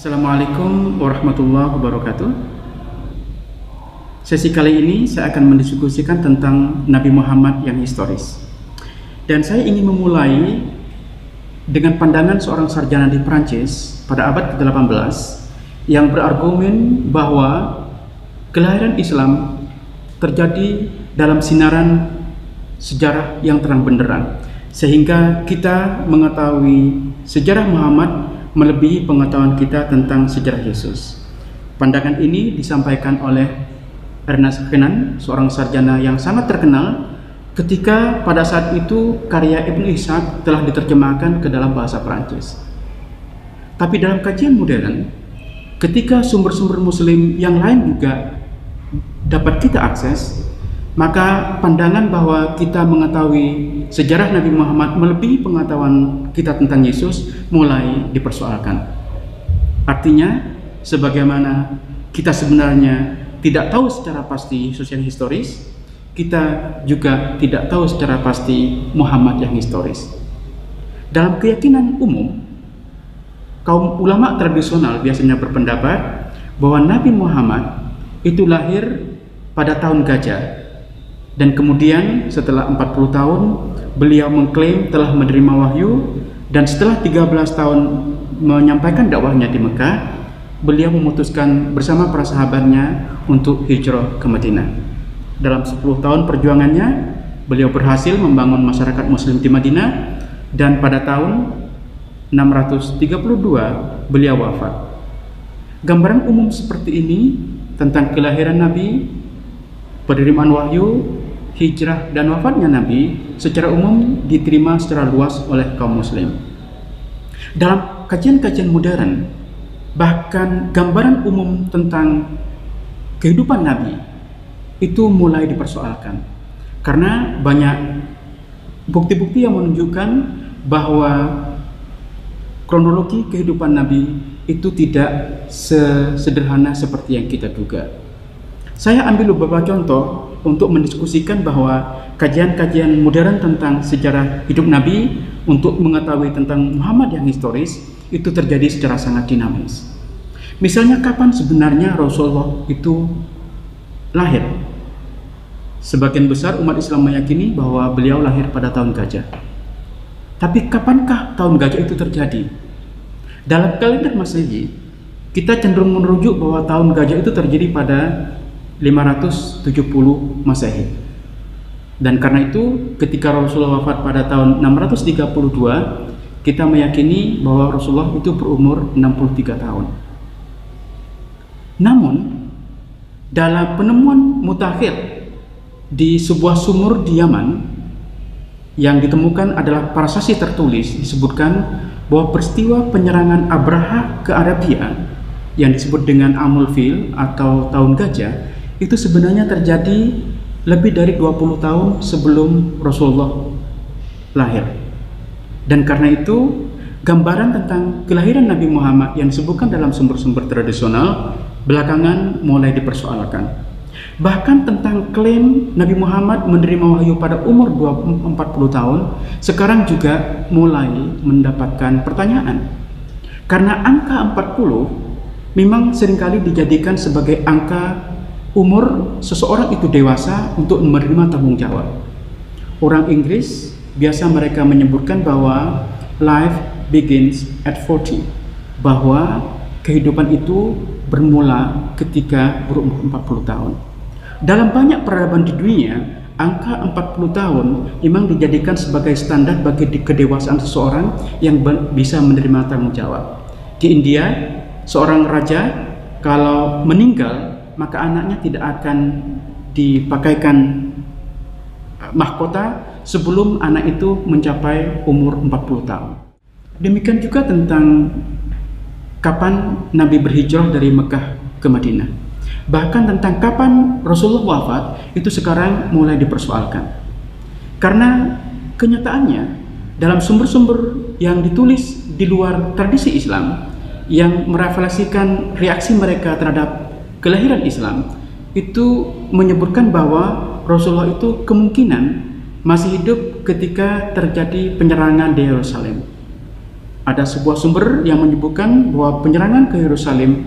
Assalamualaikum warahmatullahi wabarakatuh. Sesi kali ini saya akan mendiskusikan tentang Nabi Muhammad yang historis. Dan saya ingin memulai dengan pandangan seorang sarjana di Prancis pada abad ke-18 yang berargumen bahwa kelahiran Islam terjadi dalam sinaran sejarah yang terang benderang, sehingga kita mengetahui sejarah Muhammad melebihi pengetahuan kita tentang sejarah Yesus. Pandangan ini disampaikan oleh Ernest Renan, seorang sarjana yang sangat terkenal, ketika pada saat itu karya Ibnu Ishaq telah diterjemahkan ke dalam bahasa Prancis. Tapi dalam kajian modern, ketika sumber-sumber Muslim yang lain juga dapat kita akses, maka pandangan bahwa kita mengetahui sejarah Nabi Muhammad melebihi pengetahuan kita tentang Yesus mulai dipersoalkan. Artinya, sebagaimana kita sebenarnya tidak tahu secara pasti Yesus yang historis, kita juga tidak tahu secara pasti Muhammad yang historis. Dalam keyakinan umum, kaum ulama tradisional biasanya berpendapat bahwa Nabi Muhammad itu lahir pada tahun gajah, dan kemudian setelah 40 tahun beliau mengklaim telah menerima wahyu, dan setelah 13 tahun menyampaikan dakwahnya di Mekah, beliau memutuskan bersama para sahabatnya untuk hijrah ke Madinah. Dalam 10 tahun perjuangannya, beliau berhasil membangun masyarakat Muslim di Madinah, dan pada tahun 632 beliau wafat. Gambaran umum seperti ini tentang kelahiran Nabi, penerimaan wahyu, hijrah, dan wafatnya Nabi secara umum diterima secara luas oleh kaum Muslim. Dalam kajian-kajian modern, bahkan gambaran umum tentang kehidupan Nabi itu mulai dipersoalkan, karena banyak bukti-bukti yang menunjukkan bahwa kronologi kehidupan Nabi itu tidak sesederhana seperti yang kita duga. Saya ambil beberapa contoh untuk mendiskusikan bahwa kajian-kajian modern tentang sejarah hidup Nabi untuk mengetahui tentang Muhammad yang historis itu terjadi secara sangat dinamis. Misalnya, kapan sebenarnya Rasulullah itu lahir? Sebagian besar umat Islam meyakini bahwa beliau lahir pada tahun gajah. Tapi kapankah tahun gajah itu terjadi? Dalam kalender Masehi, kita cenderung merujuk bahwa tahun gajah itu terjadi pada 570 Masehi. Dan karena itu, ketika Rasulullah wafat pada tahun 632, kita meyakini bahwa Rasulullah itu berumur 63 tahun. Namun, dalam penemuan mutakhir di sebuah sumur di Yaman yang ditemukan adalah prasasti tertulis, disebutkan bahwa peristiwa penyerangan Abraha ke Arabia yang disebut dengan Amul Fil atau tahun gajah itu sebenarnya terjadi lebih dari 20 tahun sebelum Rasulullah lahir. Dan karena itu, gambaran tentang kelahiran Nabi Muhammad yang disebutkan dalam sumber-sumber tradisional belakangan mulai dipersoalkan. Bahkan tentang klaim Nabi Muhammad menerima wahyu pada umur 40 tahun sekarang juga mulai mendapatkan pertanyaan. Karena angka 40 memang seringkali dijadikan sebagai angka umur seseorang itu dewasa untuk menerima tanggung jawab. Orang Inggris biasa mereka menyebutkan bahwa life begins at 40, bahwa kehidupan itu bermula ketika berumur 40 tahun. Dalam banyak peradaban di dunia, angka 40 tahun memang dijadikan sebagai standar bagi kedewasaan seseorang yang bisa menerima tanggung jawab. Di India, seorang raja kalau meninggal, maka anaknya tidak akan dipakaikan mahkota sebelum anak itu mencapai umur 40 tahun. Demikian juga tentang kapan Nabi berhijrah dari Mekah ke Madinah. Bahkan tentang kapan Rasulullah wafat itu sekarang mulai dipersoalkan. Karena kenyataannya dalam sumber-sumber yang ditulis di luar tradisi Islam yang merefleksikan reaksi mereka terhadap kelahiran Islam itu menyebutkan bahwa Rasulullah itu kemungkinan masih hidup ketika terjadi penyerangan di Yerusalem. ada sebuah sumber yang menyebutkan bahwa penyerangan ke Yerusalem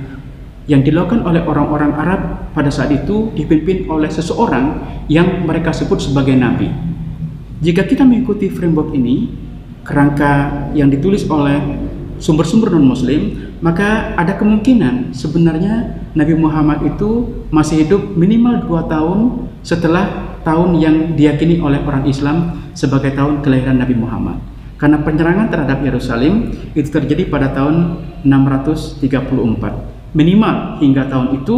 yang dilakukan oleh orang-orang Arab pada saat itu dipimpin oleh seseorang yang mereka sebut sebagai nabi. Jika kita mengikuti framework ini, kerangka yang ditulis oleh sumber-sumber non-muslim, maka ada kemungkinan sebenarnya Nabi Muhammad itu masih hidup minimal 2 tahun setelah tahun yang diyakini oleh orang Islam sebagai tahun kelahiran Nabi Muhammad. Karena penyerangan terhadap Yerusalem itu terjadi pada tahun 634. Minimal hingga tahun itu,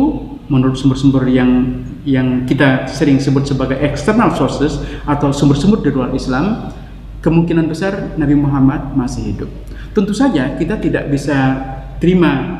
menurut sumber-sumber yang kita sering sebut sebagai external sources atau sumber-sumber di luar Islam, kemungkinan besar Nabi Muhammad masih hidup. Tentu saja kita tidak bisa terima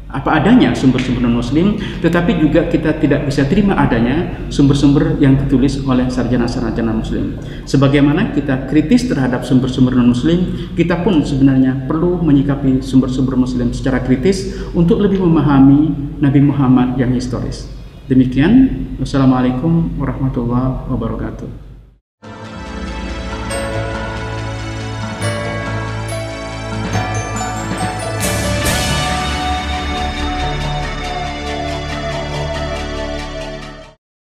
apa adanya sumber-sumber non-muslim, tetapi juga kita tidak bisa terima adanya sumber-sumber yang ditulis oleh sarjana-sarjana muslim. Sebagaimana kita kritis terhadap sumber-sumber non-muslim, kita pun sebenarnya perlu menyikapi sumber-sumber muslim secara kritis untuk lebih memahami Nabi Muhammad yang historis. Demikian, wassalamualaikum warahmatullahi wabarakatuh.